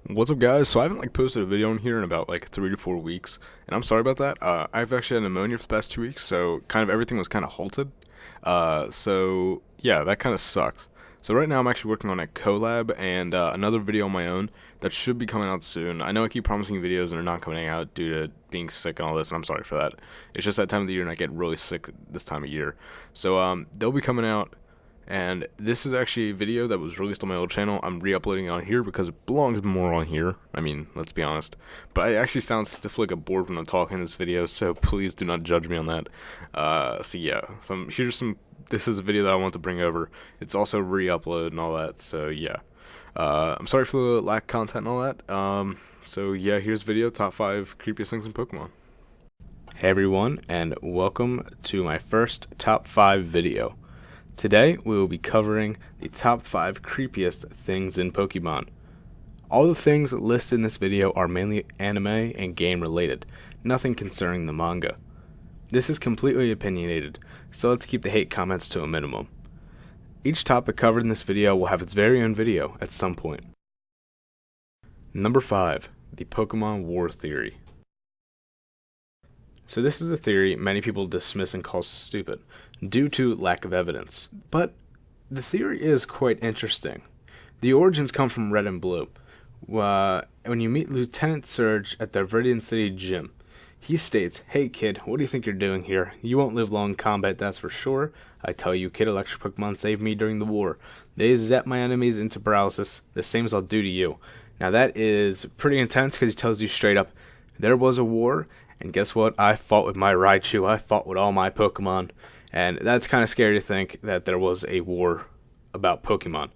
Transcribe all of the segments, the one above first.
What's up, guys? So I haven't posted a video in here in about 3 to 4 weeks, and I'm sorry about that. I've actually had pneumonia for the past 2 weeks, so kind of everything was kind of halted. So yeah, that kind of sucks. So right now I'm actually working on a collab and another video on my own that should be coming out soon. I know I keep promising videos and they're not coming out due to being sick and all this, and I'm sorry for that. It's just that time of the year and I get really sick this time of year. So they'll be coming out. And this is actually a video that was released on my old channel. I'm re-uploading it on here because it belongs more on here. I mean, let's be honest. But I actually sound stiff like a board when I'm talking in this video, so please do not judge me on that. So yeah, this is a video that I want to bring over. It's also re-upload and all that, so yeah. I'm sorry for the lack of content and all that. So yeah, here's video, top 5 creepiest things in Pokemon. Hey everyone, and welcome to my first top 5 video. Today, we will be covering the top 5 creepiest things in Pokemon. All the things listed in this video are mainly anime and game related, nothing concerning the manga. This is completely opinionated, so let's keep the hate comments to a minimum. Each topic covered in this video will have its very own video at some point. Number 5. The Pokemon War Theory. So this is a theory many people dismiss and call stupid, due to lack of evidence. But the theory is quite interesting. The origins come from Red and Blue. When you meet Lieutenant Surge at the Viridian City gym, he states, "Hey kid, what do you think you're doing here? You won't live long in combat, that's for sure. I tell you, kid, electric Pokemon saved me during the war. They zap my enemies into paralysis, the same as I'll do to you." Now that is pretty intense because he tells you straight up, there was a war, and guess what? I fought with my Raichu, I fought with all my Pokemon. And that's kind of scary to think that there was a war about Pokemon.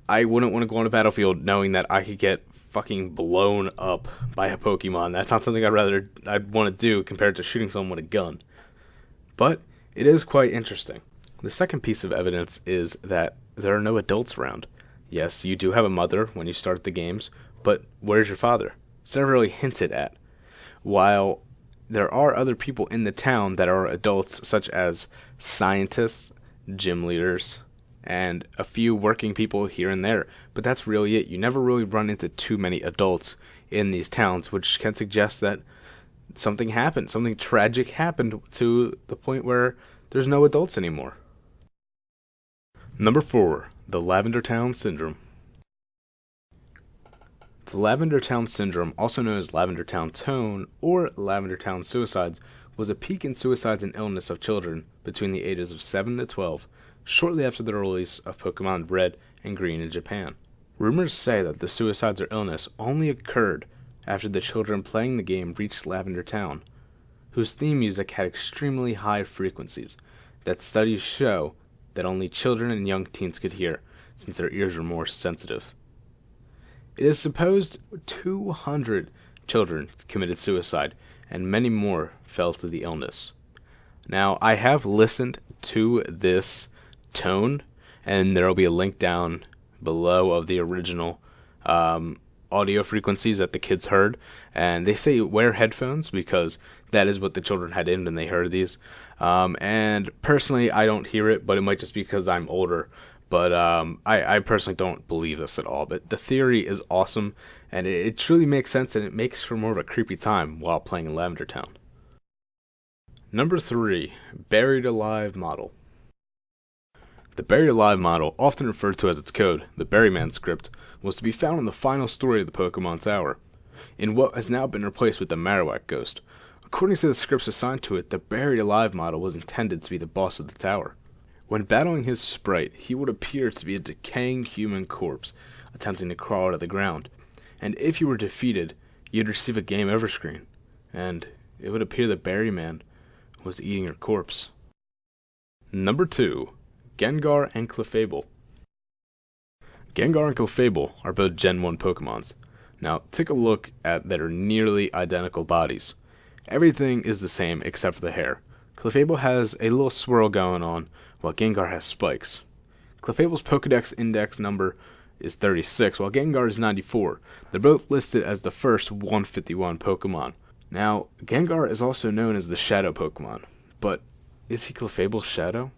I wouldn't want to go on a battlefield knowing that I could get fucking blown up by a Pokemon. That's not something I'd want to do compared to shooting someone with a gun. But it is quite interesting. The second piece of evidence is that there are no adults around. Yes, you do have a mother when you start the games, but where's your father? It's never really hinted at. While there are other people in the town that are adults, such as scientists, gym leaders, and a few working people here and there. But that's really it. You never really run into too many adults in these towns, which can suggest that something happened. Something tragic happened to the point where there's no adults anymore. Number 4. The Lavender Town Syndrome. The Lavender Town Syndrome, also known as Lavender Town Tone or Lavender Town Suicides, was a peak in suicides and illness of children between the ages of 7 to 12, shortly after the release of Pokemon Red and Green in Japan. Rumors say that the suicides or illness only occurred after the children playing the game reached Lavender Town, whose theme music had extremely high frequencies that studies show that only children and young teens could hear, since their ears were more sensitive. It is supposed 200 children committed suicide, and many more fell to the illness. Now, I have listened to this tone, and there will be a link down below of the original audio frequencies that the kids heard, and they say wear headphones because that is what the children had in when they heard these. And personally, I don't hear it, but it might just be because I'm older. But I personally don't believe this at all. But the theory is awesome, and it truly makes sense, and it makes for more of a creepy time while playing in Lavender Town. Number 3. Buried Alive Model. The Buried Alive model, often referred to as its code, the Berryman script, was to be found in the final story of the Pokemon Tower, in what has now been replaced with the Marowak Ghost. According to the scripts assigned to it, the Buried Alive model was intended to be the boss of the tower. When battling his sprite, he would appear to be a decaying human corpse, attempting to crawl out of the ground, and if you were defeated, you'd receive a game over screen, and it would appear the Berryman was eating your corpse. Number 2. Gengar and Clefable. Gengar and Clefable are both Gen 1 Pokemons. Now, take a look at their nearly identical bodies. Everything is the same except for the hair. Clefable has a little swirl going on, while Gengar has spikes. Clefable's Pokedex index number is 36, while Gengar is 94. They're both listed as the first 151 Pokemon. Now, Gengar is also known as the Shadow Pokemon, but is he Clefable's Shadow?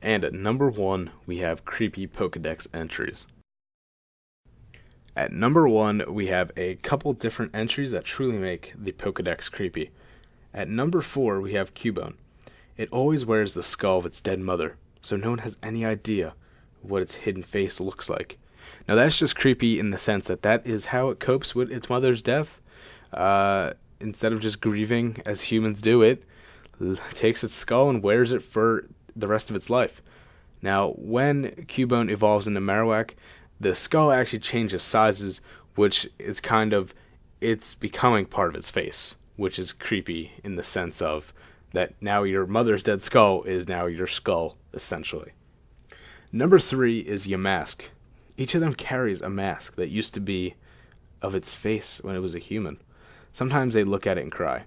And at number 1, we have creepy Pokedex entries. At number 1, we have a couple different entries that truly make the Pokedex creepy. At number 4, we have Cubone. It always wears the skull of its dead mother, so no one has any idea what its hidden face looks like. Now that's just creepy in the sense that that is how it copes with its mother's death. Instead of just grieving as humans do, it takes its skull and wears it for the rest of its life. Now, when Cubone evolves into Marowak, the skull actually changes sizes, which is it's becoming part of its face, which is creepy in the sense of that now your mother's dead skull is now your skull, essentially. Number 3 is Yamask. Each of them carries a mask that used to be of its face when it was a human. Sometimes they look at it and cry.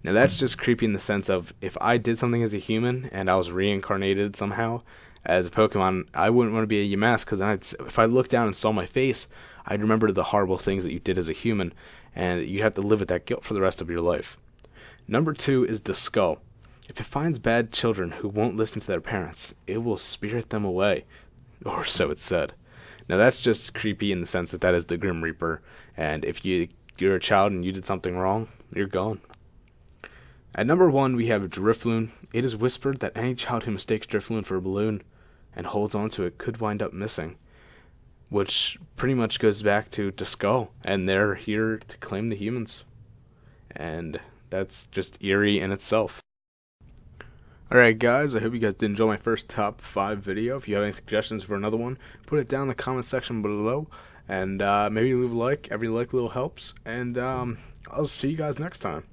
Now that's just creepy in the sense of if I did something as a human and I was reincarnated somehow as a Pokemon, I wouldn't want to be a Yamask because if I looked down and saw my face, I'd remember the horrible things that you did as a human, and you'd have to live with that guilt for the rest of your life. Number 2 is the skull. If it finds bad children who won't listen to their parents, it will spirit them away, or so it's said. Now that's just creepy in the sense that that is the Grim Reaper, and if you're a child and you did something wrong, you're gone. At number 1, we have Drifloon. It is whispered that any child who mistakes Drifloon for a balloon and holds onto it could wind up missing, which pretty much goes back to Skull, and they're here to claim the humans. And that's just eerie in itself. Alright guys, I hope you guys did enjoy my first top 5 video. If you have any suggestions for another one, put it down in the comment section below, and maybe leave a like. Every like little helps, and I'll see you guys next time.